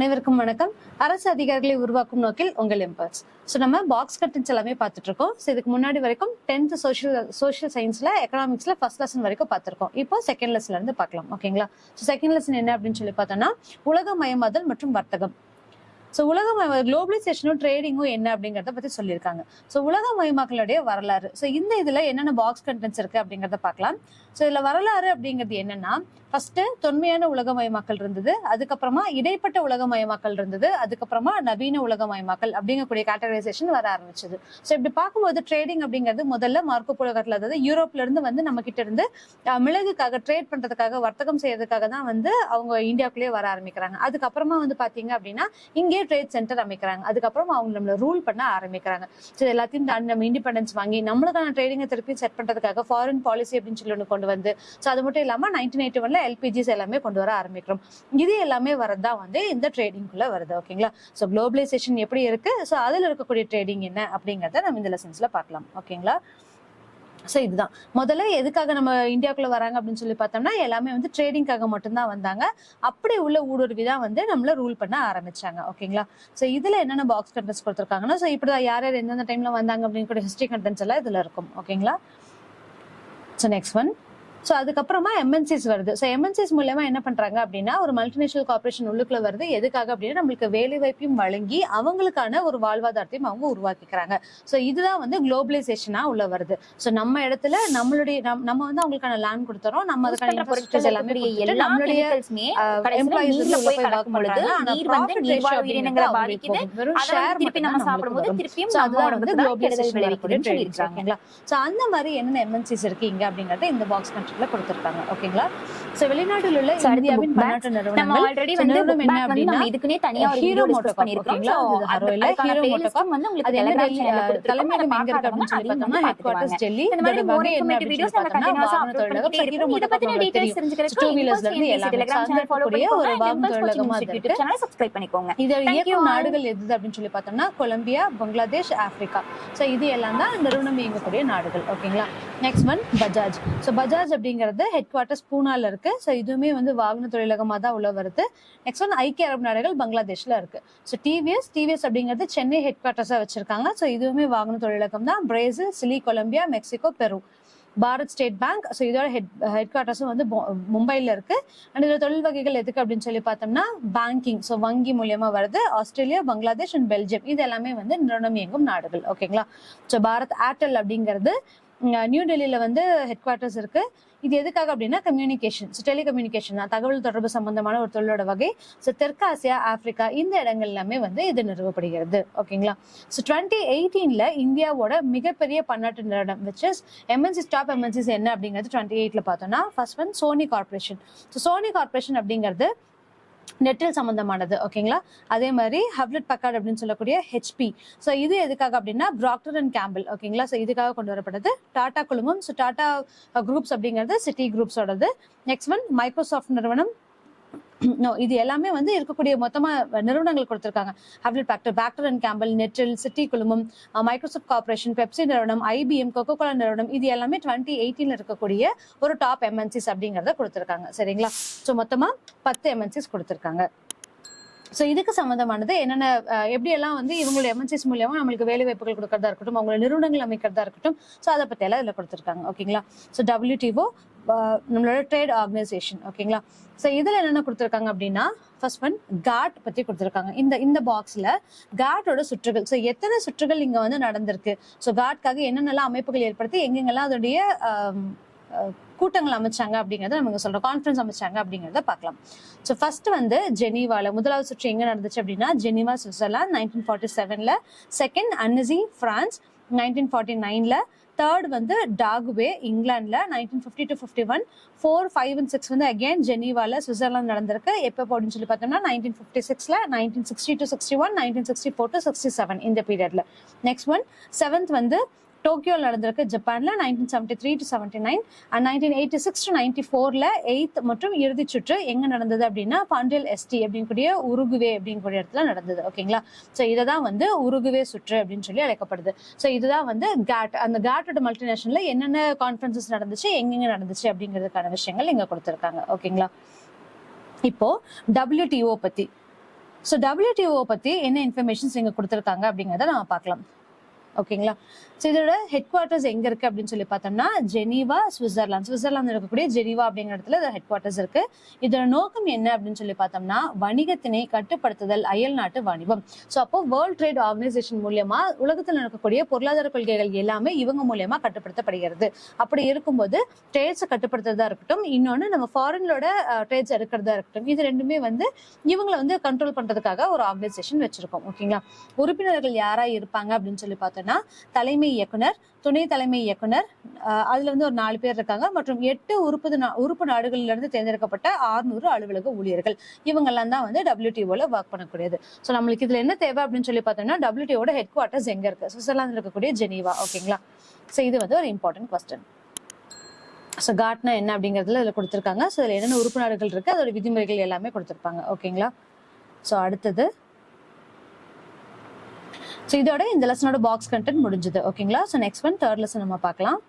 அனைவருக்கும் வணக்கம். அரசு அதிகாரிகளை உருவாக்கும் நோக்கில் உங்கள் எம்பர்ஸ். ஸோ நம்ம பாக்ஸ் கட்டன்ஸ் எல்லாமே பார்த்துட்டு இருக்கோம். ஸோ இதுக்கு முன்னாடி வரைக்கும் 10th சோஷியல் சயின்ஸ்ல எக்கனாமிக்ஸ்ல ஃபர்ஸ்ட் லெசன் வரைக்கும் பார்த்திருக்கோம். இப்போ செகண்ட் லெசன்ல இருந்து பார்க்கலாம். ஓகேங்களா? ஸோ செகண்ட் லெசன் என்ன அப்படின்னு சொல்லி பார்த்தோம்னா உலகமயமாதல் மற்றும் வர்த்தகம். ஸோ குளோபலைசேஷனும் ட்ரேடிங்கும் என்ன அப்படிங்கிறத பத்தி சொல்லியிருக்காங்க. ஸோ உலகமயமாக்கலுடைய வரலாறு. ஸோ இந்த இதுல என்னென்ன பாக்ஸ் கண்டென்ட்ஸ் இருக்கு அப்படிங்கிறத பார்க்கலாம். ஸோ இதுல வரலாறு அப்படிங்கிறது என்னன்னா, ஃபர்ஸ்ட் தொன்மையான உலகமயமாக்கல் இருந்தது, அதுக்கப்புறமா இடைப்பட்ட உலகமயமாக்கல் இருந்தது, அதுக்கப்புறமா நவீன உலகமயமாக்கல் அப்படிங்கக்கூடிய கேட்டகரைசேஷன் வர ஆரம்பிச்சது. ஸோ இப்படி பார்க்கும்போது ட்ரேடிங் அப்படிங்கிறது முதல்ல மார்க்கோ போலோ காலத்துல, அதாவது யூரோப்ல இருந்து வந்து நம்ம கிட்ட இருந்து மிளகுக்காக ட்ரேட் பண்றதுக்காக வர்த்தகம் செய்யறதுக்காக தான் வந்து அவங்க இந்தியாவுக்குள்ளேயே வர ஆரம்பிக்கிறாங்க. அதுக்கப்புறமா வந்து பாத்தீங்க அப்படின்னா இங்கே ட்ரேட் சென்டர் அமைக்கிறாங்க. அதுக்கப்புறம் அவங்க நம்மள ரூல் பண்ண ஆரம்பிக்கிறாங்க. ஸோ எல்லாத்தையும் தாண்டி நம்ம இண்டிபெண்டன்ஸ் வாங்கி நம்மளுக்கான ட்ரேடிங்கை திருப்பி செட் பண்றதுக்காக ஃபாரின் பாலிசி அப்படின்னு சொல்லி ஒன்று கொண்டு வந்து, ஸோ அது மட்டும் இல்லாம 1981 எல்பிஜிஸ் எல்லாமே கொண்டு வர ஆரம்பிக்கிறோம். இது எல்லாமே வரதான் வந்து இந்த ட்ரேடிங்குள்ள வருது. ஓகேங்களா? ஸோ குளோபலைசேஷன் எப்படி இருக்கு, ஸோ அதுல இருக்கக்கூடிய ட்ரேடிங் என்ன அப்படிங்கறத நம்ம இந்த லெசன்ஸ்ல பார்க்கலாம். ஓகேங்களா? ஸோ இதுதான் முதல்ல எதுக்காக நம்ம இந்தியாவுக்குள்ள வராங்க அப்படின்னு சொல்லி பார்த்தோம்னா எல்லாமே வந்து ட்ரேடிங்காக மட்டும்தான் வந்தாங்க. அப்படி உள்ள ஊடுருவி தான் வந்து நம்மள ரூல் பண்ண ஆரம்பிச்சாங்க. ஓகேங்களா? ஸோ இதுல என்னென்ன பாக்ஸ் கண்டென்ட்ஸ் கொடுத்துருக்காங்கன்னா, ஸோ இப்படிதான் யார் யார் எந்தெந்த டைம்ல வந்தாங்க அப்படின்னு கூட ஹிஸ்டரி கண்டென்ட்ஸ் எல்லாம் இதுல இருக்கும். ஓகேங்களா? So next one. ஸோ அதுக்கப்புறமா எம்என்சிஸ் வருது. ஸோ எம்என்சிஸ் மூலமா என்ன பண்றாங்க அப்படின்னா, ஒரு மல்டிநேஷனல் கார்பரேஷன் உள்ளுக்குள்ள வருது. எதுக்காக அப்படின்னா நம்மளுக்கு வேலை வாய்ப்பையும் வழங்கி அவங்களுக்கான ஒரு வாழ்வாதாரத்தையும் அவங்க உருவாக்கிக்கிறாங்க. ஸோ இதுதான் வந்து குளோபலைசேஷனா உள்ள வருது. ஸோ நம்ம இடத்துல நம்மளுடைய நம்ம வந்து அவங்களுக்கான லேண்ட் கொடுத்துறோம், நம்ம அதுக்கான இன்ஃப்ராஸ்ட்ரக்சர்ஸ் எல்லாமே நம்மளுடைய எம்ப்ளாயிஸ் வந்து உள்ள போய் ஒர்க் பண்றாங்க. ஆனா ப்ராஃபிட் ரேஷியோ அப்படிங்கறது அவங்களுக்கு வெறும் ஷேர் மட்டும் நம்ம சாப்பிடும்போது திருப்பியும் அதுதான் வந்து குளோபலைசேஷன் வரக்கூடிய ட்ரேடிங்ஸ். ஓகேங்களா? ஸோ அந்த மாதிரி என்னென்ன எம்என்சிஸ் இருக்கு இங்க அப்படிங்கறத இந்த பாக்ஸ் கொடுத்திருக்காங்க. ஓகேங்களா? சோ வெளிநாட்டில் உள்ள இந்தியாவின் பன்னாட்டு நிறுவனங்கள் என்ன அப்படின்னா இதுக்குனே தனியா ஒரு ஹீரோ மோட்டோகார்ப் பண்ணிருக்கீங்களா? ஹீரோ மோட்டோகார்ப் வந்து உங்களுக்கு தலைமையிடம் எங்க இருக்கு அப்படின்னு சொல்லி பார்த்தோம்னா ஹெட் குவார்ட்டர்ஸ் டெல்லி. இந்த மாதிரி மோர் இன்ஃபர்மேட்டிவ் வீடியோஸ் நம்ம கண்டினியூஸா அப்லோட் பண்ணிட்டே இருக்கோம். இத பத்தின டீடைல்ஸ் தெரிஞ்சுக்கிறதுக்கு 2 வீலர்ஸ்ல இருந்து எல்லாமே டெலிகிராம் சேனல் ஃபாலோ பண்ணிக்கோங்க. ஒரு வாகன தொழிலகமா இருக்கு. சேனலை சப்ஸ்கிரைப் பண்ணிக்கோங்க. இது இயக்கும் நாடுகள் எது அப்படின்னு சொல்லி பார்த்தோம்னா கொலம்பியா, பங்களாதேஷ், ஆப்பிரிக்கா. சோ இது எல்லாம் தான் நிறுவனம் இயங்கக்கூடிய நாடுகள். ஓகேங்களா? Next one Bajaj. So Bajaj அப்படிங்கிறது ஹெட் குவார்ட்டர்ஸ் பூனால இருக்கு. ஸோ இதுவுமே வந்து வாகன தொழிலகமா தான் உள்ள வருது. நெக்ஸ்ட் ஒன் ஐக்கிய அரபு நாடுகள் பங்களாதேஷ்ல இருக்கு. ஸோ டிவிஎஸ் அப்படிங்கிறது சென்னை ஹெட் குவார்ட்டர்ஸா வச்சிருக்காங்க. ஸோ இதுவுமே வாகன தொழிலகம் தான். பிரேசில், சிலி, கொலம்பியா, மெக்சிகோ, பெரு. பாரத் ஸ்டேட் பேங்க், ஸோ இதோட ஹெட் குவார்ட்டர்ஸும் வந்து மும்பைல இருக்கு. அண்ட் இதோட தொழில் வகைகள் எதுக்கு அப்படின்னு சொல்லி பார்த்தோம்னா பேங்கிங், ஸோ வங்கி மூலியமா வருது. ஆஸ்திரேலியா, பங்களாதேஷ் அண்ட் பெல்ஜியம் இது எல்லாமே வந்து நிறுவனம் இயங்கும் நாடுகள். ஓகேங்களா? ஸோ பாரத் ஏர்டெல் அப்படிங்கிறது நியூ டெல்லியில வந்து ஹெட் குவார்ட்டர்ஸ் இருக்கு. இது எதுக்காக அப்படின்னா கம்யூனிகேஷன், டெலிகம்யூனிகேஷன் தான், தகவல் தொடர்பு சம்பந்தமான ஒரு தொழிலோட வகை. ஸோ தெற்கு ஆசியா, ஆப்பிரிக்கா இந்த இடங்கள் எல்லாமே வந்து இது நிறுவப்படுகிறது. ஓகேங்களா? ஸோ 2018 இந்தியாவோட மிகப்பெரிய பன்னாட்டு நிறுவனம் which is MNCs, top MNCs என்ன அப்படிங்கிறது 2028 பார்த்தோம்னா first one Sony Corporation. So Sony Corporation அப்படிங்கிறது நெட்டில் சம்பந்தமானது. ஓகேங்களா? அதே மாதிரி ஹவ்லெட் பக்கார்ட் அப்படின்னு சொல்லக்கூடிய ஹெச்பி. ஸோ இது எதுக்காக அப்படின்னா ப்ராக்டர் அண்ட் கேம்பிள். ஓகேங்களா? ஸோ இதுக்காக கொண்டு வரப்பட்டது. டாடா குழுமம், ஸோ டாடா குரூப்ஸ் அப்படிங்கிறது சிட்டி குரூப்ஸோடது. நெக்ஸ்ட் ஒன் மைக்ரோசாஃப்ட் நிறுவனம். இது எல்லாமே வந்து இருக்கக்கூடிய மொத்தமா நிறுவனங்கள் கொடுத்திருக்காங்க. ஹவ்லெட் பாக்டர் அண்ட் கேம்பிள், நெட்டில், சிட்டி குழுமம், மைக்ரோசாஃப்ட் கார்பரேஷன், பெப்சி நிறுவனம், ஐபிஎம், கோகோ கோலா நிறுவனம் இது எல்லாமே 2018 இருக்கக்கூடிய ஒரு டாப் எம்என்சிஸ் அப்படிங்கறத கொடுத்திருக்காங்க. சரிங்களா? ஸோ மொத்தமா 10 எம்என்சிஸ் கொடுத்திருக்காங்க. ஸோ இதுக்கு சம்பந்தமானது என்னென்ன எப்படி எல்லாம் வந்து இவங்களோட எம்என்சிஸ் மூலியமா நம்மளுக்கு வேலை வாய்ப்புகள் கொடுக்கறதா இருக்கட்டும், அவங்களோட நிறுவனங்கள் அமைக்கிறதா இருக்கட்டும், ஸோ அதை பத்தி எல்லாம் இதுல கொடுத்திருக்காங்க. ஓகேங்களா? ஸோ WTO நம்மளோட ட்ரேட் ஆர்கனைசேஷன். ஓகேங்களா? ஸோ இதுல என்னென்ன கொடுத்திருக்காங்க அப்படின்னா ஃபர்ஸ்ட் ஒன் காட் பத்தி கொடுத்திருக்காங்க. இந்த பாக்ஸ்ல காட்டோட சுற்றுகள், ஸோ எத்தனை சுற்றுகள் இங்க வந்து நடந்திருக்கு, ஸோ காட்காக என்னென்னலாம் அமைப்புகள் ஏற்படுத்தி எங்கெங்கெல்லாம் அதோடைய கூட்டங்கள் அமைச்சாங்க அப்படிங்கறத நமக்கு சொல்றோம், கான்ஃபரன்ஸ் அமைச்சாங்க அப்படிங்கறத பார்க்கலாம். ஸோ ஃபர்ஸ்ட் வந்து ஜெனீவால முதலாவது சுற்று எங்க நடந்துச்சு அப்படின்னா Geneva, Switzerland 1947. Second Annecy, France 1949. Third வந்து டாகுவே, இங்கிலாந்துல 1950-51. 4, 5 and 6 வந்து அகைன் ஜெனீவால, சுவிட்சர்லாந்து நடந்திருக்கு. எப்போ அப்படின்னு சொல்லி பார்த்தோம்னா 1956, 1960-61, 1964-67 இந்த பீரியட்ல. நெக்ஸ்ட் ஒன் 7th வந்து டோக்கியோல நடந்திருக்கு, ஜப்பான்ல 1973-79. அண்ட் 1986-94 8th மற்றும் இறுதி சுற்று எங்க நடந்தது அப்படின்னா பாண்டியல் எஸ்டி அப்படிங்கக்கூடிய உருகுவே அப்படிங்கக்கூடிய இடத்துல நடந்தது. ஓகேங்களா? ஸோ இதை தான் வந்து உருகுவே சுற்று அப்படின்னு சொல்லி அழைக்கப்படுது. ஸோ இதுதான் வந்து கேட். அந்த கேட்டோட மல்டிநேஷனல்ல என்னென்ன கான்ஃபரன்சஸ் நடந்துச்சு, எங்கெங்க நடந்துச்சு அப்படிங்கிறதுக்கான விஷயங்கள் இங்க கொடுத்துருக்காங்க. ஓகேங்களா? இப்போ WTO பத்தி ஸோ WTO பத்தி என்ன இன்ஃபர்மேஷன்ஸ் இங்க கொடுத்துருக்காங்க அப்படிங்கிறத நம்ம பார்க்கலாம். ஓகேங்களா. ஸோ இதோட ஹெட் குவார்ட்டர்ஸ் எங்க இருக்கு அப்படின்னு சொல்லி பார்த்தோம்னா ஜெனீவா, சுவிட்சர்லாந்து இருக்கக்கூடிய ஜெனீவா அப்படிங்கிற இடத்துல இதோட ஹெட் குவார்ட்டர்ஸ் இருக்கு. இதோட நோக்கம் என்ன அப்படின்னு சொல்லி பார்த்தோம்னா வணிகத்தினை கட்டுப்படுத்துதல், அயல் நாட்டு வாணிபம். ஸோ அப்போ வேர்ல்ட் ட்ரேட் ஆர்கனைசேஷன் மூலியமா உலகத்தில் நடக்கக்கூடிய பொருளாதார கொள்கைகள் எல்லாமே இவங்க மூலியமா கட்டுப்படுத்தப்படுகிறது. அப்படி இருக்கும்போது ட்ரேட்ஸை கட்டுப்படுத்துறதா இருக்கட்டும், இன்னொன்னு நம்ம ஃபாரின்லோட ட்ரேட்ஸ் எடுக்கிறதா இருக்கட்டும், இது ரெண்டுமே வந்து இவங்களை வந்து கண்ட்ரோல் பண்றதுக்காக ஒரு ஆர்கனைசேஷன் வச்சிருக்கோம். ஓகேங்களா. உறுப்பினர்கள் யாரா இருப்பாங்க அப்படின்னு சொல்லி பார்த்தோம்னா தலைமை இயக்குனர், துணை தலைமை இயக்குனர், அதுல வந்து ஒரு 4 பேர் இருக்காங்க, மற்றும் 8 உறுப்பு நாடுகளில இருந்து தேர்ந்தெடுக்கப்பட்ட 600 அலுவலக ஊழியர்கள். இவங்க எல்லாம் தான் வந்து WTOல ஒர்க் பண்ணக்கூடியது. ஸோ நம்மளுக்கு இதுல என்ன தேவை அப்படின்னு சொல்லி பார்த்தோம்னா WTOட ஹெட் குவார்ட்டர்ஸ் எங்க இருக்கு? சுவிட்சர்லாந்து இருக்கக்கூடிய ஜெனீவா. ஓகேங்களா. ஸோ இது வந்து ஒரு இம்பார்ட்டன்ட் கொஸ்டின். ஸோ காட்னா என்ன அப்படிங்கிறதுல இதுல கொடுத்துருக்காங்க. ஸோ இதுல என்னென்ன உறுப்பு நாடுகள் இருக்கு, அதோட விதிமுறைகள் எல்லாமே கொடுத்துருப்பாங்க. ஓகேங்களா. ஸோ அடுத்தது இதோட இந்த லெசனோட பாக்ஸ் கண்டென்ட் முடிஞ்சது. ஓகேங்களா. So next one third lesson நம்ம பார்க்கலாம்.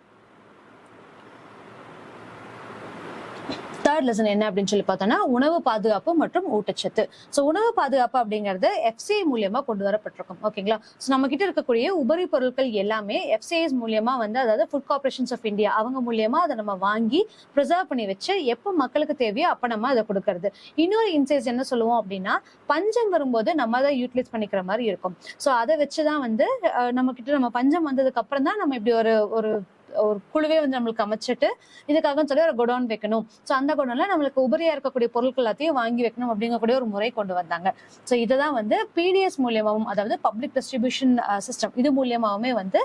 தேர்ட் லெசன் என்ன அப்படின்னு சொல்லி பார்த்தோம்னா உணவு பாதுகாப்பு மற்றும் ஊட்டச்சத்து. ஸோ உணவு பாதுகாப்பு அப்படிங்கிறது FCI மூலியமா கொண்டு வரப்பட்டிருக்கும். ஓகேங்களா. ஸோ நம்ம கிட்ட இருக்கக்கூடிய உபரி பொருட்கள் எல்லாமே FCIs மூலியமா வந்து, அதாவது ஃபுட் கார்பரேஷன்ஸ் ஆஃப் இந்தியா அவங்க மூலியமா அதை நம்ம வாங்கி ப்ரிசர்வ் பண்ணி வச்சு எப்போ மக்களுக்கு தேவையோ அப்ப நம்ம அதை கொடுக்கறது. இன்னொரு இன்சைஸ் என்ன சொல்லுவோம் அப்படின்னா பஞ்சம் வரும்போது நம்ம அதை யூட்டிலைஸ் பண்ணிக்கிற மாதிரி இருக்கும். ஸோ அதை வச்சுதான் வந்து நம்ம பஞ்சம் வந்ததுக்கு அப்புறம் தான் நம்ம இப்படி ஒரு குழுவே வந்து நம்மளுக்கு அமைச்சிட்டு இதுக்காக சொல்லி ஒரு குடோன் வைக்கணும். ஸோ அந்த குடோன்ல நம்மளுக்கு உபரியா இருக்கக்கூடிய பொருட்கள் எல்லாத்தையும் வாங்கி வைக்கணும் அப்படிங்கக்கூடிய ஒரு முறை கொண்டு வந்தாங்க. ஸோ இதுதான் வந்து PDS மூலியமாவும், அதாவது பப்ளிக் டிஸ்ட்ரிபியூஷன் சிஸ்டம், இது மூலியமாவுமே வந்து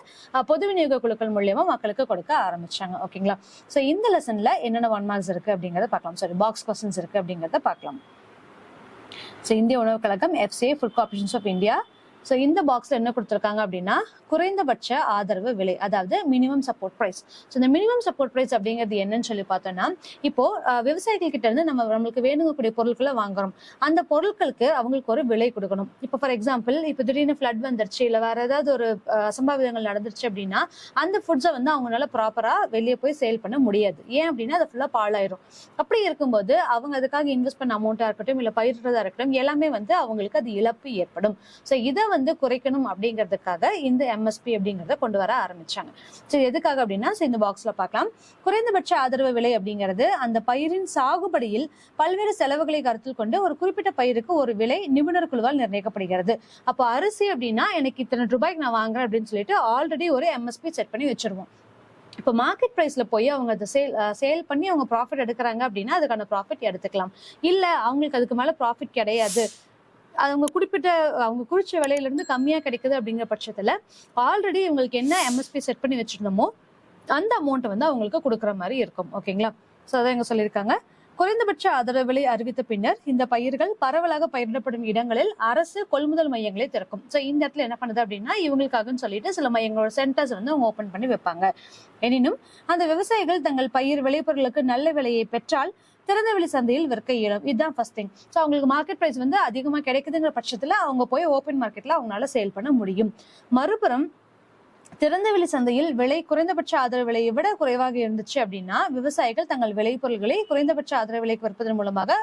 பொது விநியோக குழுக்கள் மூலியமா மக்களுக்கு கொடுக்க ஆரம்பிச்சாங்க. ஓகேங்களா. ஸோ இந்த லெசன்ல என்னென்ன 1 மார்க்ஸ் இருக்கு அப்படிங்கறத பார்க்கலாம். சாரி, பாக்ஸ் கொஸ்டின்ஸ் இருக்கு அப்படிங்கறத பார்க்கலாம். ஸோ இந்திய உணவு கழகம், FCI, food corporations of India. So இந்த பாக்ஸ்ல என்ன கொடுத்துருக்காங்க அப்படின்னா குறைந்தபட்ச ஆதரவு விலை, அதாவது மினிமம் சப்போர்ட் பிரைஸ். ஸோ இந்த மினிமம் சப்போர்ட் பிரைஸ் அப்படிங்கிறது என்னன்னு சொல்லி பார்த்தோம்னா இப்போ விவசாயிகள் கிட்ட இருந்து நம்மளுக்கு வேணுங்கக்கூடிய பொருட்களை வாங்குறோம். அந்த பொருட்களுக்கு அவங்களுக்கு ஒரு விலை கொடுக்கணும். இப்போ ஃபார் எக்ஸாம்பிள் இப்போ திடீர்னு ஃபிளட் வந்துருச்சு, இல்லை வேற ஏதாவது ஒரு அசம்பாவிதங்கள் நடந்துருச்சு அப்படின்னா அந்த ஃபுட்ஸை வந்து அவங்களால ப்ராப்பரா வெளியே போய் சேல் பண்ண முடியாது. ஏன் அப்படின்னா அது ஃபுல்லா பாழாயிரும். அப்படி இருக்கும்போது அவங்க அதுக்காக இன்வெஸ்ட் பண்ண அமௌண்டா இருக்கட்டும், இல்லை பயிர்றதா இருக்கட்டும், எல்லாமே வந்து அவங்களுக்கு அது இழப்பு ஏற்படும். ஸோ இதை வந்து குறைக்கணும் அப்படிங்கிறதுக்காக இந்த MSP அப்படிங்கறத கொண்டு வர ஆரம்பிச்சாங்க. சரி, எதுக்காக அப்படின்னா இந்த பாக்ஸ்ல பார்க்கலாம். குறைந்தபட்ச ஆதரவு விலை அப்படிங்கிறது அந்த பயிரின் சாகுபடியில் பல்வேறு செலவுகளை கருத்தில் கொண்டு ஒரு குறிப்பிட்ட பயிருக்கு ஒரு விலை நிபுணர் குழுவால் நிர்ணயிக்கப்படுகிறது. அப்போ அரிசி அப்படின்னா எனக்கு இத்தனை ரூபாய்க்கு நான் வாங்குறேன் அப்படின்னு சொல்லிட்டு ஆல்ரெடி ஒரு MSP செட் பண்ணி வச்சிருவோம். இப்போ மார்க்கெட் பிரைஸ்ல போய் அவங்க அதை சேல் பண்ணி அவங்க ப்ராஃபிட் எடுக்கிறாங்க அப்படின்னா அதுக்கான ப்ராஃபிட் எடுத்துக்கலாம். இல்ல அவங்களுக்கு அதுக்கு மேல ப்ராஃபிட் கிடையாது, அவங்க குறிச்ச விலையில இருந்து கம்மியா கிடைக்குது அப்படிங்கிற பட்சத்துல ஆல்ரெடி இவங்களுக்கு என்ன MSP செட் பண்ணி வச்சிருந்தோமோ அந்த அமௌண்ட் வந்து அவங்களுக்கு கொடுக்குற மாதிரி இருக்கும். ஓகேங்களா. ஸோ அதான் இங்க சொல்லியிருக்காங்க. குறைந்தபட்ச ஆதரவு விலை அறிவித்த பின்னர் இந்த பயிர்கள் பரவலாக பயிரிடப்படும் இடங்களில் அரசு கொள்முதல் மையங்களை திறக்கும். ஸோ இந்த இடத்துல என்ன பண்ணுது அப்படின்னா இவங்களுக்காகன்னு சொல்லிட்டு சில மையங்களோட சென்டர்ஸ் வந்து அவங்க ஓபன் பண்ணி வைப்பாங்க. எனினும் அந்த விவசாயிகள் தங்கள் பயிர் விளைபொருளுக்கு நல்ல விலையை பெற்றால் திறந்த வெளி சந்தையில் விற்க இயலும். இதுதான் ஃபர்ஸ்ட் திங். ஸோ அவங்களுக்கு மார்க்கெட் பிரைஸ் வந்து அதிகமா கிடைக்குதுங்கிற பட்சத்துல அவங்க போய் ஓப்பன் மார்க்கெட்ல அவங்களால சேல் பண்ண முடியும். மறுபுறம் திறந்த வெளி சந்தையில் விலை குறைந்தபட்ச ஆதரவு விலையை விட குறைவாக இருந்துச்சு அப்படின்னா விவசாயிகள் தங்கள் விளைபொருள்களை குறைந்தபட்ச ஆதரவு விலைக்கு விற்பதன் மூலமாக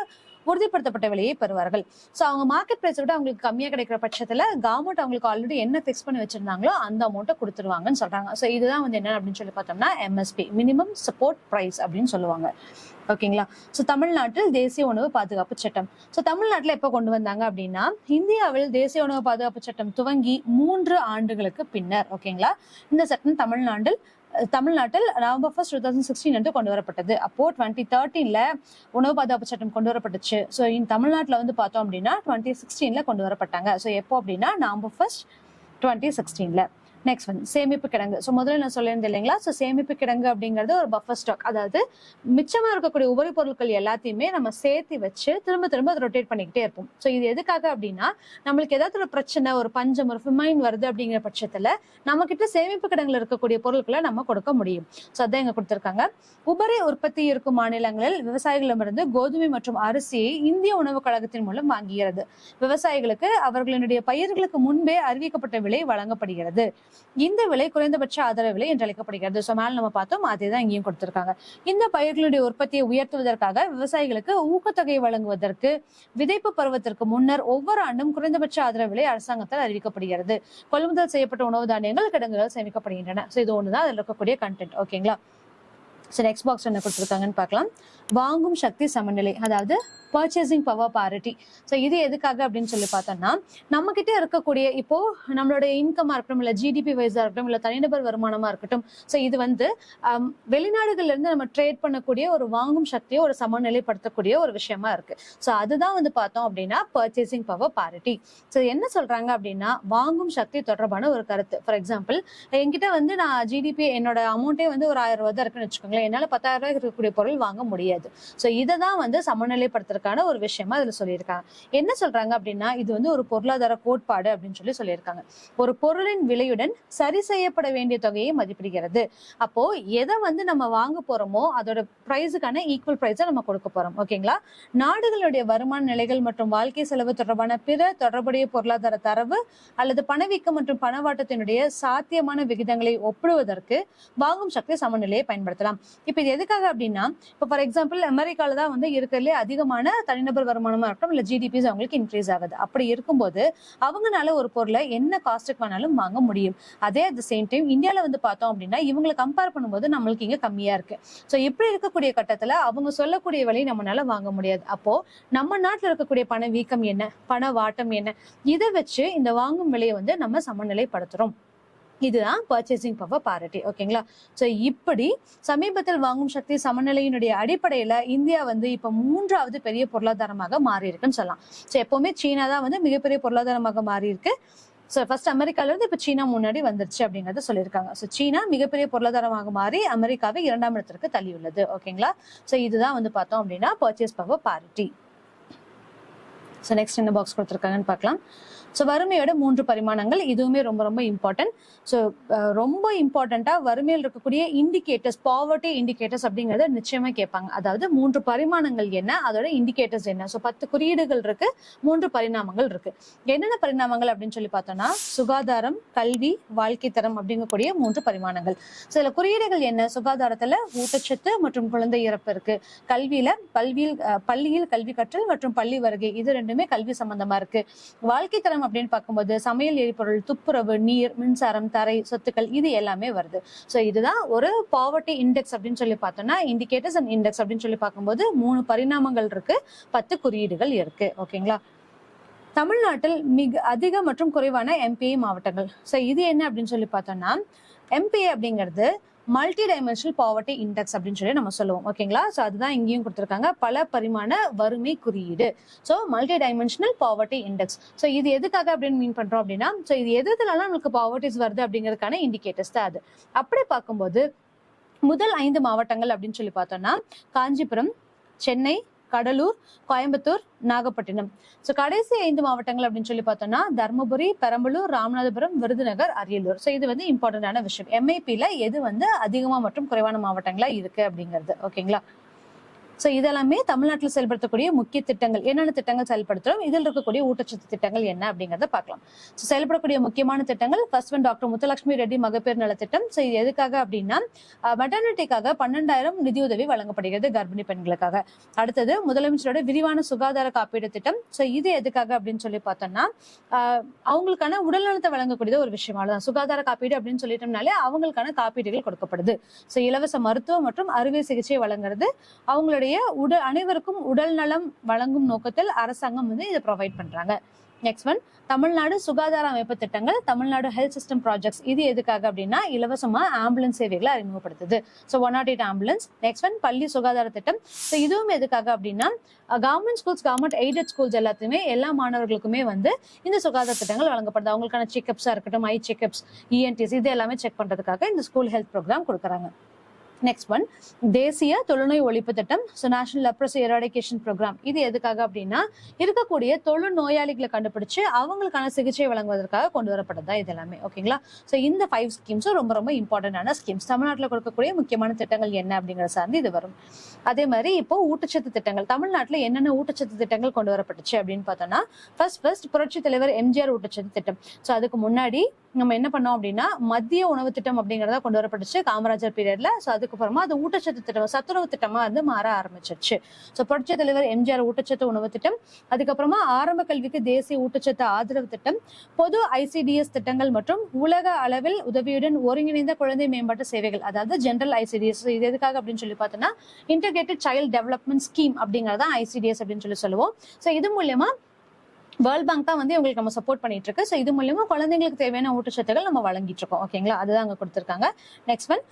உறுதிப்படுத்தப்பட்ட விலையை பெறுவார்கள். ஸோ அவங்க மார்க்கெட் பிரைஸ் விட அவங்களுக்கு கம்மியா கிடைக்கிற பட்சத்துல கவர்மெண்ட் அவங்களுக்கு ஆல்ரெடி என்ன பிக்ஸ் பண்ணி வச்சிருந்தாங்களோ அந்த அமௌண்ட்டை கொடுத்துருவாங்கன்னு சொல்றாங்க. ஸோ இதுதான் வந்து என்ன அப்படின்னு சொல்லி பார்த்தோம்னா MSP, மினிமம் சப்போர்ட் பிரைஸ் அப்படின்னு சொல்லுவாங்க. ஓகேங்களா. ஸோ தமிழ்நாட்டில் தேசிய உணவு பாதுகாப்பு சட்டம். ஸோ தமிழ்நாட்டில் எப்போ கொண்டு வந்தாங்க அப்படின்னா இந்தியாவில் தேசிய உணவு பாதுகாப்பு சட்டம் துவங்கி 3 ஆண்டுகளுக்கு பின்னர். ஓகேங்களா. இந்த சட்டம் தமிழ்நாட்டில் நவம்பர் 1, 2016 அன்று கொண்டு வரப்பட்டது. அப்போ 2013ல உணவு பாதுகாப்பு சட்டம் கொண்டு வரப்பட்டுச்சு. ஸோ தமிழ்நாட்டில் வந்து பார்த்தோம் அப்படின்னா 2016ல கொண்டு வரப்பட்டாங்க. ஸோ எப்போ அப்படின்னா நவம்பர் 1, 2016ல. நெக்ஸ்ட் வந்து சேமிப்பு கிடங்கு. ஸோ முதல்ல நான் சொல்லியிருந்தேன் இல்லைங்களா. ஸோ சேமிப்பு கிடங்கு அப்படிங்கிறது ஒரு பஃபர் ஸ்டாக், அதாவது மிச்சமா இருக்கக்கூடிய உபரி பொருட்கள் எல்லாத்தையுமே நம்ம சேர்த்து வச்சு திரும்ப அதை ரொட்டேட் பண்ணிக்கிட்டே இருப்போம். ஸோ இது எதுக்காக அப்படின்னா நம்மளுக்கு ஏதாவது ஒரு பிரச்சனை, ஒரு பஞ்சம், ஒரு ஃபிமைன் வருது அப்படிங்கிற பட்சத்துல நம்ம கிட்ட சேமிப்பு கிடங்குல இருக்கக்கூடிய பொருட்களை நம்ம கொடுக்க முடியும். ஸோ அதான் இங்க கொடுத்திருக்காங்க. உபரி உற்பத்தி இருக்கும் மாநிலங்களில் விவசாயிகளிடமிருந்து கோதுமை மற்றும் அரிசியை இந்திய உணவு கழகத்தின் மூலம் வாங்குகிறது. விவசாயிகளுக்கு அவர்களுடைய பயிர்களுக்கு முன்பே அறிவிக்கப்பட்ட விலை வழங்கப்படுகிறது. இந்த விலை குறைந்தபட்ச ஆதரவு விலை என்று அழைக்கப்படுகிறது. ஸோ மேல நம்ம பார்த்தோம், அதே தான் இங்கேயும் கொடுத்திருக்காங்க. இந்த பயிர்களுடைய உற்பத்தியை உயர்த்துவதற்காக விவசாயிகளுக்கு ஊக்கத்தொகை வழங்குவதற்கு விதைப்பு பருவத்திற்கு முன்னர் ஒவ்வொரு ஆண்டும் குறைந்தபட்ச ஆதரவு விலை அரசாங்கத்தால் அறிவிக்கப்படுகிறது. கொள்முதல் செய்யப்பட்ட உணவு தானியங்கள் கிடங்குகள் சேமிக்கப்படுகின்றன. ஸோ இது ஒண்ணுதான் அதுல இருக்கக்கூடிய கண்டென்ட். ஓகேங்களா. ஸோ நெக்ஸ்ட் பாக்ஸ் என்ன கொடுத்துருக்காங்கன்னு பார்க்கலாம். வாங்கும் சக்தி சமநிலை, அதாவது பர்ச்சேசிங் பவர் பாரிட்டி. ஸோ இது எதுக்காக அப்படின்னு சொல்லி பார்த்தோம்னா, நம்ம கிட்ட இருக்கக்கூடிய இப்போ நம்மளுடைய இன்கமா இருக்கட்டும், இல்ல ஜிடிபி வைஸா இருக்கட்டும், இல்ல தனிநபர் வருமானமா இருக்கட்டும், ஸோ இது வந்து வெளிநாடுகள்ல இருந்து நம்ம ட்ரேட் பண்ணக்கூடிய ஒரு வாங்கும் சக்தியை ஒரு சமநிலைப்படுத்தக்கூடிய ஒரு விஷயமா இருக்கு. ஸோ அதுதான் வந்து பார்த்தோம் அப்படின்னா பர்ச்சேசிங் பவர் பாரிட்டி. ஸோ என்ன சொல்றாங்க அப்படின்னா, வாங்கும் சக்தி தொடர்பான ஒரு கருத்து. ஃபார் எக்ஸாம்பிள், என்கிட்ட வந்து நான் ஜிடிபி என்னோட அமௌண்ட்டே வந்து ஒரு 1000 ரூபாய் தான் இருக்குன்னு வச்சுக்கோங்களேன், என்னால 10,000 ரூபாய்க்கு இருக்கக்கூடிய பொருள் வாங்க முடியாது. ஸோ இதை தான் வந்து சமநிலைப்படுத்துறதுக்கான ஒரு விஷயமா இதுல சொல்லியிருக்காங்க. என்ன சொல்றாங்க அப்படின்னா, இது வந்து ஒரு பொருளாதார கோட்பாடு அப்படின்னு சொல்லியிருக்காங்க. ஒரு பொருளின் விலையுடன் சரி செய்யப்பட வேண்டிய தொகையை மதிப்பிடுகிறது. அப்போ எதை வந்து நம்ம வாங்க போறோமோ அதோட பிரைஸுக்கான ஈக்குவல் பிரைஸை நம்ம கொடுக்க போறோம். ஓகேங்களா. நாடுகளுடைய வருமான நிலைகள் மற்றும் வாழ்க்கை செலவு தொடர்பான பிற தொடர்புடைய பொருளாதார தரவு அல்லது பணவீக்கம் மற்றும் பணவாட்டத்தினுடைய சாத்தியமான விகிதங்களை ஒப்பிடுவதற்கு வாங்கும் சக்தி சமநிலையை பயன்படுத்தலாம். இப்ப இது எதுக்காக அப்படின்னா, இப்போ ஃபார் எக்ஸாம்பிள் அமெரிக்கால தான் வந்து இருக்கிறதுலே அதிகமான தனிநபர் வருமானமா இருக்கட்டும், இல்ல ஜிடிபிஸ் அவங்களுக்கு இன்க்ரீஸ் ஆகுது. அப்படி இருக்கும்போது அவங்கனால ஒரு பொருளை என்ன காஸ்ட்டுக்கு வேணாலும் வாங்க முடியும். அதே அட் த சேம் டைம் இந்தியால வந்து பார்த்தோம் அப்படின்னா, இவங்களை கம்பேர் பண்ணும்போது நம்மளுக்கு இங்க கம்மியா இருக்கு. ஸோ இப்படி இருக்கக்கூடிய கட்டத்துல அவங்க சொல்லக்கூடிய விலையை நம்மளால வாங்க முடியாது. அப்போ நம்ம நாட்டுல இருக்கக்கூடிய பண வீக்கம் என்ன, பண வாட்டம் என்ன, இதை வச்சு இந்த வாங்கும் விலையை வந்து நம்ம சமநிலைப்படுத்துறோம். இதுதான் பர்ச்சேசிங் பவர் பாரிட்டி. ஓகேங்களா. ஸோ இப்படி சமீபத்தில் வாங்கும் சக்தி சமநிலையினுடைய அடிப்படையில இந்தியா வந்து இப்ப 3வது பெரிய பொருளாதாரமாக மாறி இருக்குன்னு சொல்லலாம். ஸோ எப்பவுமே சீனா தான் வந்து மிகப்பெரிய பொருளாதாரமாக மாறி இருக்கு. ஸோ ஃபர்ஸ்ட் அமெரிக்கால இருந்து இப்ப சீனா முன்னாடி வந்துருச்சு அப்படிங்கறத சொல்லியிருக்காங்க. ஸோ சீனா மிகப்பெரிய பொருளாதாரமாக மாறி அமெரிக்காவை 2ஆம் இடத்திற்கு தள்ளியுள்ளது. ஓகேங்களா. ஸோ இதுதான் வந்து பார்த்தோம் அப்படின்னா பர்ச்சேஸ் பவர் பாரிட்டி. ஸோ நெக்ஸ்ட் என்ன பாக்ஸ் கொடுத்துருக்காங்கன்னு பார்க்கலாம். ஸோ வறுமையோட 3 பரிமாணங்கள், இதுவுமே ரொம்ப ரொம்ப இம்பார்ட்டன்ட். ஸோ ரொம்ப இம்பார்ட்டண்டா வறுமையில் இருக்கக்கூடிய இண்டிகேட்டர்ஸ், பாவர்ட்டி இண்டிகேட்டர்ஸ் அப்படிங்கறத நிச்சயமா கேட்பாங்க. அதாவது 3 பரிமாணங்கள் என்ன, அதோட இண்டிகேட்டர்ஸ் என்ன. ஸோ 10 குறியீடுகள் இருக்கு, 3 பரிணாமங்கள் இருக்கு. என்னென்ன பரிணாமங்கள் அப்படின்னு சொல்லி பார்த்தோம்னா, சுகாதாரம், கல்வி, வாழ்க்கை தரம் அப்படிங்கக்கூடிய 3 பரிமாணங்கள். சில குறியீடுகள் என்ன, சுகாதாரத்துல ஊட்டச்சத்து மற்றும் குழந்தை இறப்பு இருக்கு. கல்வியில பள்ளியில் கல்வி கற்றல் மற்றும் பள்ளி வருகை, இது ரெண்டுமே கல்வி சம்பந்தமா இருக்கு. வாழ்க்கை தரம் அப்படின்னு பார்க்கும்போது சமையல் எரிபொருள், துப்புரவு, நீர், மின்சாரம், தரை, சொத்துக்கள், இது எல்லாமே வருது. ஸோ இதுதான் ஒரு பாவர்ட்டி இண்டெக்ஸ் அப்படின்னு சொல்லி பார்த்தோம்னா, இண்டிகேட்டர்ஸ் அண்ட் இண்டெக்ஸ் அப்படின்னு சொல்லி பார்க்கும்போது 3 பரிணாமங்கள் இருக்கு, 10 குறியீடுகள் இருக்கு. ஓகேங்களா. தமிழ்நாட்டில் மிக அதிக மற்றும் குறைவான எம்பிஐ மாவட்டங்கள். ஸோ இது என்ன அப்படின்னு சொல்லி பார்த்தோம்னா, எம்பிஐ அப்படிங்கிறது மல்டி டைமென்ஷனல் பாவர்ட்டி இண்டெக்ஸ் அப்படின்னு சொல்லி நம்ம சொல்லுவோம். ஓகேங்களா. ஸோ அதுதான் இங்கேயும் கொடுத்துருக்காங்க, பல பரிமாண வறுமை குறியீடு. So multi dimensional poverty index. So இது எதுக்காக அப்படின்னு மீன் பண்றோம் அப்படின்னா, ஸோ இது எதுனால நமக்கு பாவர்ட்டிஸ் வருது அப்படிங்கிறதுக்கான இண்டிகேட்டர்ஸ் தான் அது. அப்படி பார்க்கும்போது முதல் 5 மாவட்டங்கள் அப்படின்னு சொல்லி பார்த்தோம்னா, காஞ்சிபுரம், சென்னை, கடலூர், கோயம்புத்தூர், நாகப்பட்டினம். ஸோ கடைசி 5 மாவட்டங்கள் அப்படின்னு சொல்லி பார்த்தோம்னா, தர்மபுரி, பெரம்பலூர், ராமநாதபுரம், விருதுநகர், அரியலூர். ஸோ இது வந்து இம்பார்ட்டன்டான விஷயம். எம்ஐபில எது வந்து அதிகமா மற்றும் குறைவான மாவட்டங்களா இருக்கு அப்படிங்கிறது. ஓகேங்களா. ஸோ இதெல்லாமே தமிழ்நாட்டில் செயல்படுத்தக்கூடிய முக்கிய திட்டங்கள். என்னென்ன திட்டங்கள் செயல்படுத்துறோம், இதில் இருக்கக்கூடிய ஊட்டச்சத்து திட்டங்கள் என்ன அப்படிங்கிறத பார்க்கலாம். ஸோ செயல்படக்கூடிய முக்கியமான திட்டங்கள், first one doctor Muthulakshmi Reddy மகப்பேறு நலத்திட்டம். ஸோ இது எதுக்காக அப்படின்னா, மெட்டர்னிட்டிக்காக 12,000 நிதியுதவி வழங்கப்படுகிறது கர்ப்பிணி பெண்களுக்காக. அடுத்தது முதலமைச்சரோட விரிவான சுகாதார காப்பீடு திட்டம். ஸோ இது எதுக்காக அப்படின்னு சொல்லி பார்த்தோம்னா, அவங்களுக்கான உடல்நலத்தை வழங்கக்கூடிய ஒரு விஷயம். அவ்வளவுதான். சுகாதார காப்பீடு அப்படின்னு சொல்லிட்டோம்னாலே அவங்களுக்கான காப்பீடுகள் கொடுக்கப்படுது. ஸோ இலவச மருத்துவம் மற்றும் அறுவை சிகிச்சை வழங்குறது, அவங்களுடைய அனைவருக்கும் உடல் நலம் வழங்கும் நோக்கத்தில் அரசாங்கம் வந்து இதை ப்ரொவைட் பண்றாங்க. நெக்ஸ்ட் ஒன், தமிழ்நாடு சுகாதார அமைப்பு திட்டங்கள், தமிழ்நாடு ஹெல்த் சிஸ்டம் ப்ராஜெக்ட்ஸ். இது எதுக்காக அப்படின்னா, இலவசமா ஆம்புலன்ஸ் சேவைகளை அறிமுகப்படுத்துது. So 108 ambulance. நெக்ஸ்ட் ஒன், பள்ளி சுகாதார திட்டம். ஸோ இதுவும் எதுக்காக அப்படின்னா, government schools, government aided schools எல்லாத்தையுமே எல்லா மாணவர்களுக்குமே வந்து இந்த சுகாதார திட்டங்கள் வழங்கப்படுது. அவங்களுக்கான செக்அப்ஸா இருக்கட்டும், ஐ செக்அப்ஸ், இஎன்டிஸ், இது எல்லாமே செக் பண்றதுக்காக இந்த ஸ்கூல் ஹெல்த் ப்ரோக்ராம் கொடுக்குறாங்க. நெக்ஸ்ட் ஒன், தேசிய தொழுநோய் ஒழிப்பு திட்டம். So national leprosy eradication programme. இது எதுக்காக அப்படின்னா, இருக்கக்கூடிய தொழு நோயாளிகளை கண்டுபிடிச்சு அவங்களுக்கான சிகிச்சை வழங்குவதற்காக கொண்டு வரப்பட்டதா இது எல்லாமே. ஓகேங்களா. ஸோ இந்த 5 ஸ்கீம்ஸும் ரொம்ப ரொம்ப இம்பார்ட்டன்டான ஸ்கீம்ஸ். தமிழ்நாட்டில் கொடுக்கக்கூடிய முக்கியமான திட்டங்கள் என்ன அப்படிங்கிற சார்ந்து இது வரும். அதே மாதிரி இப்போ ஊட்டச்சத்து திட்டங்கள், தமிழ்நாட்டில் என்னென்ன ஊட்டச்சத்து திட்டங்கள் கொண்டு வரப்பட்டுச்சு அப்படின்னு பார்த்தோம்னா, ஃபர்ஸ்ட் புரட்சி தலைவர் எம்ஜிஆர் ஊட்டச்சத்து திட்டம். ஸோ அதுக்கு முன்னாடி நம்ம என்ன பண்ணோம் அப்படின்னா மத்திய உணவு திட்டம் அப்படிங்கறத கொண்டு வரப்பட்டுச்சு காமராஜர் பீரியட்ல. ஸோ அதுக்கப்புறமா அது ஊட்டச்சத்து திட்டம், சத்துணவு திட்டமா வந்து மாற ஆரம்பிச்சிருச்சு. ஸோ புரட்சி தலைவர் எம்ஜிஆர் ஊட்டச்சத்து உணவு திட்டம், அதுக்கப்புறமா ஆரம்ப கல்விக்கு தேசிய ஊட்டச்சத்து ஆதரவு திட்டம், பொது ICDS திட்டங்கள் மற்றும் உலக அளவில் உதவியுடன் ஒருங்கிணைந்த குழந்தை மேம்பாட்டு சேவைகள், அதாவது ஜெனரல் ICDS. இது எதுக்காக அப்படின்னு சொல்லி பார்த்தோம்னா இன்டகிரேட்டட் சைல்ட் டெவலப்மெண்ட் ஸ்கீம் அப்படிங்கறத ICDS அப்படின்னு சொல்லி சொல்லுவோம். ஸோ இது மூலமா வேர்ல்ட் பேங்க் தான் வந்து இவங்களுக்கு நம்ம சப்போர்ட் பண்ணிட்டு இருக்கு. ஸோ இது மூலமா குழந்தைங்களுக்கு தேவையான ஊட்டச்சத்துகள் நம்ம வழங்கிட்டு இருக்கோம். ஓகேங்களா, அதுதான் அங்க கொடுத்திருக்காங்க. நெக்ஸ்ட் ஒன்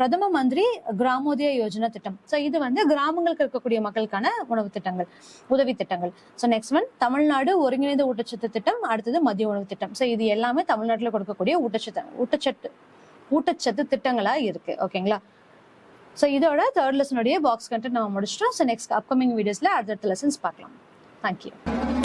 பிரதம மந்திரி கிராமோதய யோஜனா திட்டம். ஸோ இது வந்து கிராமங்களுக்கு இருக்கக்கூடிய மக்களுக்கான உணவு திட்டங்கள், உதவி திட்டங்கள். ஸோ நெக்ஸ்ட் ஒன் தமிழ்நாடு ஒருங்கிணைந்த ஊட்டச்சத்து திட்டம், அடுத்தது மதிய உணவு திட்டம். ஸோ இது எல்லாமே தமிழ்நாட்டில் கொடுக்கக்கூடிய ஊட்டச்சத்து திட்டங்களா இருக்கு. ஓகேங்களா, ஸோ இதோட தேர்ட் லெசனுடைய பாக்ஸ் கண்டென்ட் நம்ம முடிச்சிட்டோம். ஸோ நெக்ஸ்ட் அப்கமிங் வீடியோஸ்ல அடுத்த லெசன்ஸ் பார்க்கலாம். Thank you.